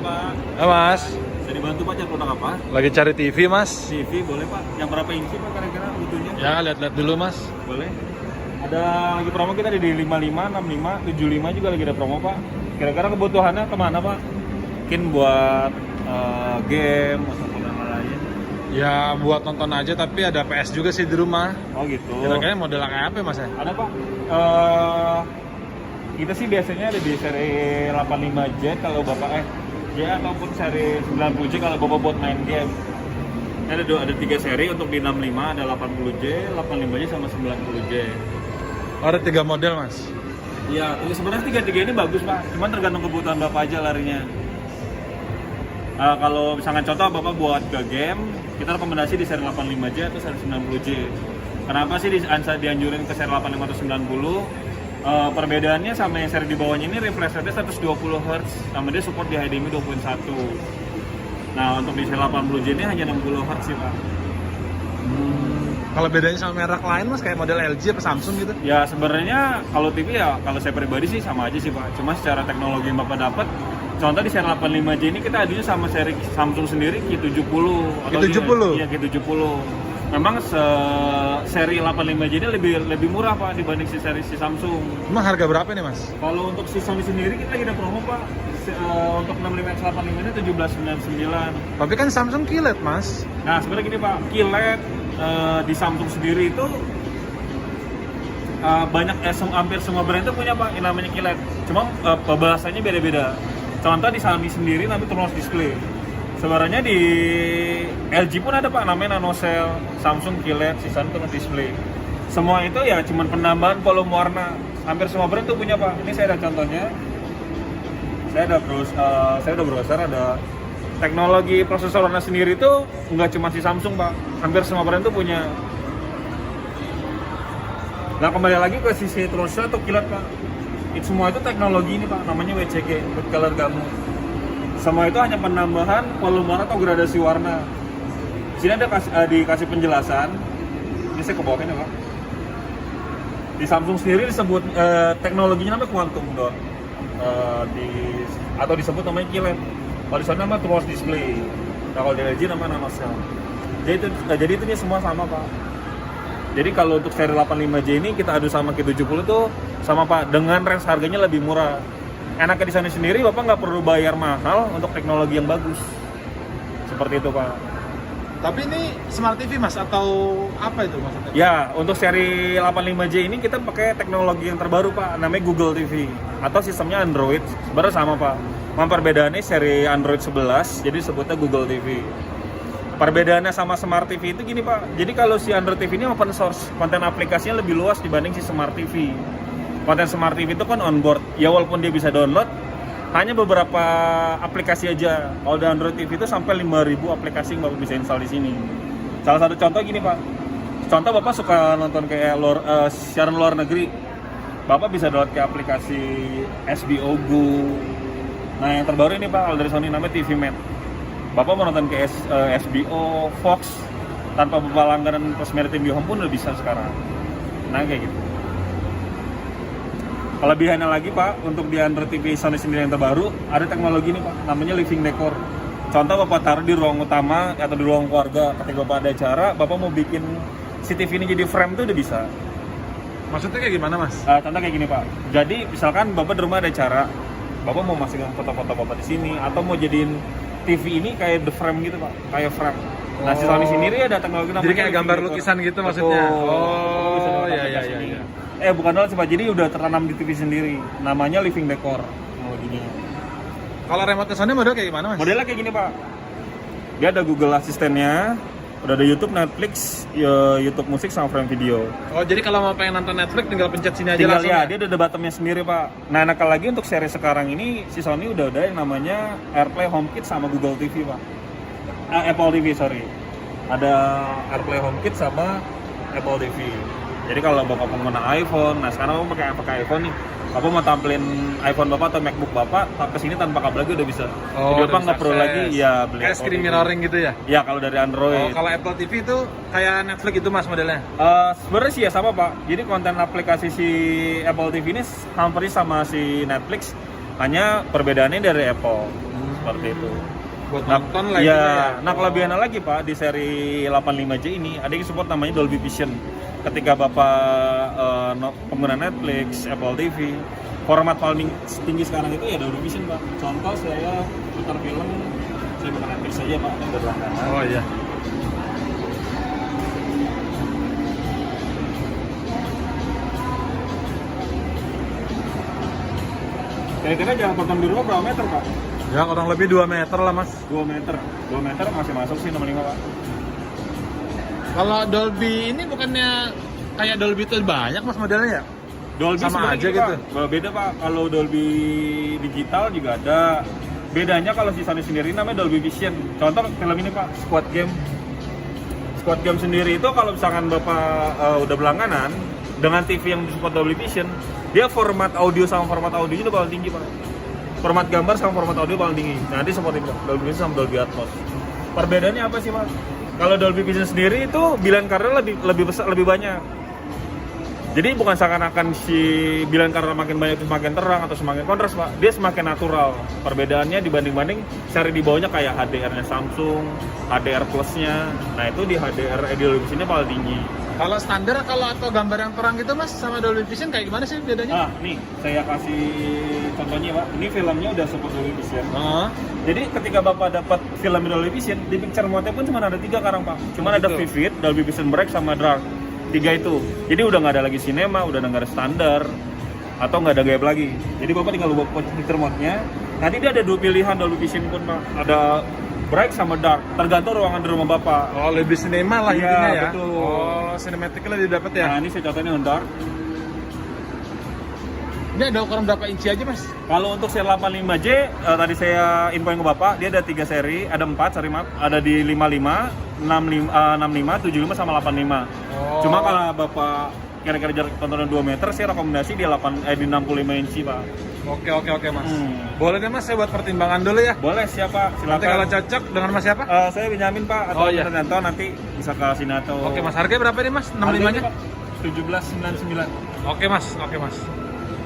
Pak. Mas, Bisa dibantu Pak cari produk apa? lagi cari TV Mas. TV boleh Pak. Yang berapa inci Pak kira-kira butuhnya? Ya, lihat-lihat dulu Mas. Boleh. Ada lagi promo kita di 55, 65, 75 juga lagi ada promo Pak. Kira-kira kebutuhannya kemana Pak? Mungkin buat game ataupun yang lain. Ya buat nonton aja, tapi ada PS juga sih di rumah. Oh gitu. Kira-kira model kayak apa Mas ya? Ada Pak. Kita sih biasanya ada di seri 85J kalau Bapak J ataupun seri 90J kalau Bapak buat main game. Ini ada 3 seri untuk di 65, ada 80J, 85J sama 90J. Oh, ada 3 model Mas. Iya, sebenarnya tiga ini bagus Pak, cuman tergantung kebutuhan Bapak aja larinya. Kalau misalkan contoh Bapak buat ke game, kita rekomendasi di seri 85J atau seri 90J. Kenapa sih dianjurin ke seri 85 atau 90? Perbedaannya sama yang seri di bawahnya ini refresh rate 120 Hz, sama dia support di HDMI 2.1. Nah untuk di seri 80J ini hanya 60 Hz sih Pak. Kalau bedanya sama merek lain Mas, kayak model LG atau Samsung gitu? Ya sebenarnya kalau TV ya kalau saya pribadi sih sama aja sih Pak. Cuma secara teknologi yang Bapak dapat, contoh di seri 85J ini kita adunya sama seri Samsung sendiri Q70 atau Q70? Iya Q70. Memang seri 85J ini lebih murah Pak dibanding si Samsung. Emang harga berapa nih Mas? Kalau untuk si Sony sendiri kita lagi ada promo Pak. Untuk 65X85 ini 1799. Tapi kan Samsung QLED Mas. Nah sebenarnya gini Pak, QLED di Samsung sendiri itu banyak hampir semua brand itu punya Pak yang namanya QLED. Cuma pembahasannya beda-beda. Contoh di Xiaomi sendiri namanya Tunnel Display. Sebenarnya di LG pun ada Pak namanya NanoCell, Samsung QLED, sisanya Tunnel Display. Semua itu ya cuman penambahan volume warna. Hampir semua brand tuh punya Pak. Ini saya ada contohnya. Saya udah browser ada teknologi prosesor warna sendiri itu nggak cuma si Samsung Pak. Hampir semua brand tuh punya. Nah kembali lagi ke sisi terusnya atau QLED Pak. Itu semua itu teknologi ini Pak, namanya WCG, White Color Gamut. Semua itu hanya penambahan volume warna atau gradasi warna. Di sini ada dikasih penjelasan. Ini saya kebawain ya Pak. Di Samsung sendiri disebut teknologinya namanya quantum dot. Atau disebut namanya QLED. Kalau di sana nama Tunnel Display. Nah kalau di LG nama NanoCell. Jadi itu dia semua sama Pak. Jadi kalau untuk seri 85J ini kita adu sama Q70 tuh sama Pak, dengan range harganya lebih murah. Enaknya di sana sendiri Bapak nggak perlu bayar mahal untuk teknologi yang bagus. Seperti itu Pak. Tapi ini Smart TV Mas atau apa itu maksudnya? Ya, untuk seri 85J ini kita pakai teknologi yang terbaru Pak, namanya Google TV atau sistemnya Android. Sebenarnya sama Pak. Perbedaannya seri Android 11, jadi sebutnya Google TV. Perbedaannya sama Smart TV itu gini Pak. Jadi kalau si Android TV ini open source, konten aplikasinya lebih luas dibanding si Smart TV. Konten Smart TV itu kan onboard. Ya walaupun dia bisa download, hanya beberapa aplikasi aja. Kalau di Android TV itu sampai 5.000 aplikasi yang Bapak bisa install di sini. Salah satu contoh gini Pak. Contoh Bapak suka nonton kayak siaran luar negeri. Bapak bisa download ke aplikasi HBO Go. Nah yang terbaru ini Pak, dari Sony namanya TV Mat. Bapak mau nonton ke HBO, Fox, tanpa Bapak langganan plus Meritim Home pun udah bisa sekarang. Nah kayak gitu. Kelebihannya lagi Pak, untuk di Android TV Sony sendiri yang terbaru, ada teknologi ini Pak, namanya Living Decor. Contoh Bapak taruh di ruang utama atau di ruang keluarga, ketika Bapak ada acara, Bapak mau bikin si TV ini jadi frame tuh udah bisa. Maksudnya kayak gimana Mas? Contoh kayak gini Pak, jadi misalkan Bapak di rumah ada acara, Bapak mau masukin foto-foto Bapak di sini, atau mau jadiin TV ini kayak the frame gitu Pak, kayak frame. Nah si Sony sendiri ada teknologi namanya. Jadi kayak gambar lukisan gitu maksudnya? Oh, iya. Bukan doang sih Pak, jadi udah tertanam di TV sendiri. Namanya Living Decor teknologinya. Kalau remote Sony model kayak gimana Mas? Modelnya kayak gini Pak. Dia ada Google Asistennya, udah ada YouTube, Netflix, YouTube musik sama frame video. Oh jadi kalau mau pengen nonton Netflix tinggal pencet sini aja Tinggal langsung ya? Dia ada buttonnya sendiri Pak. Nah enak lagi untuk seri sekarang ini, si Sony udah ada yang namanya AirPlay HomeKit sama Google TV Pak. Apple TV sorry. Ada AirPlay HomeKit sama Apple TV. Jadi kalau Bapak pengguna iPhone, nah sekarang Bapak pakai iPhone nih, Bapak mau tampilin iPhone Bapak atau MacBook Bapak, ke sini tanpa kabel lagi udah bisa. Oh, jadi Bapak nggak perlu lagi ya beli kayak screen mirroring gitu ya? Ya kalau dari Android. Oh, kalau Apple TV itu kayak Netflix itu Mas modelnya? Sebenarnya sih ya sama Pak. Jadi konten aplikasi si Apple TV ini hampir sama si Netflix, hanya perbedaannya dari Apple. seperti itu. Buat nonton lah Iya, gitu ya. nah kelebihannya lagi Pak di seri 85J ini ada yang support namanya Dolby Vision. Ketika Bapak pengguna Netflix, Apple TV, format paling tinggi sekarang itu ya Dolby Vision Pak. Contoh saya putar film, saya buka Netflix saja Pak, yang berlangganan. Oh iya. Kira-kira jarak tonton di rumah berapa meter Pak? Ya kurang lebih 2 meter lah mas. 2 meter. 2 meter masih masuk sih 65 Pak. Kalau Dolby ini bukannya kayak Dolby itu banyak mas modelnya ya? Dolby Sama sebenarnya aja gini, gitu? Pak. Beda Pak, kalau Dolby digital juga ada. Bedanya kalau si Sony sendiri namanya Dolby Vision. Contoh film ini Pak, Squad Game. Squad Game sendiri itu kalau misalkan Bapak udah berlangganan dengan TV yang support Dolby Vision, dia format audio sama format audio itu paling tinggi Pak. Format gambar sama format audio paling tinggi. Nanti support Dolby Vision sama Dolby Atmos. Perbedaannya apa sih Pak? Kalau Dolby Vision sendiri itu bilangan karena lebih besar, lebih banyak. Jadi bukan seakan-akan si bilangan karena makin banyak itu semakin terang atau semakin kontras Pak. Dia semakin natural. Perbedaannya dibanding seri di bawahnya kayak HDR-nya Samsung, HDR Plus-nya. Nah itu di HDR Dolby Vision-nya paling tinggi. Kalau standar atau gambar yang terang gitu mas sama Dolby Vision kayak gimana sih bedanya? Nih saya kasih contohnya Pak. Ini filmnya udah support Dolby Vision. Jadi ketika Bapak dapat film Dolby Vision, di picture mode-nya pun cuma ada 3 sekarang Pak. Cuma ada gitu. Vivid, Dolby Vision Break, sama Dark. 3 itu. Jadi udah nggak ada lagi cinema, udah nggak ada standar, atau nggak ada gap lagi. Jadi Bapak tinggal ubah picture mode-nya. Nanti dia ada 2 pilihan Dolby Vision pun Pak. Ada Bright sama Dark, tergantung ruangan di rumah Bapak. Oh lebih sinema lah Iya, intinya ya? betul. Oh cinematic-nya lebih dapet ya? Nah ini saya contohnya yang Dark. Ini ada ukuran berapa inci aja mas? Kalau untuk seri 85J, tadi saya infoin ke Bapak, dia ada 3 seri, ada 4 seri maaf, ada di 55, 65, 75 sama 85. Oh. Cuma kalau Bapak kira-kira jarak tontonan 2 meter, saya rekomendasi di 65 inci Pak. Oke mas. Boleh deh mas, saya buat pertimbangan dulu ya. Boleh siapa? Nanti Silakan. kalau cocok dengan mas siapa? Saya Benyamin Pak, atau Oh, iya. Nanto nanti bisa ke sini atau. Oke mas, harganya berapa nih mas? 65 nya? 1799. Oke mas.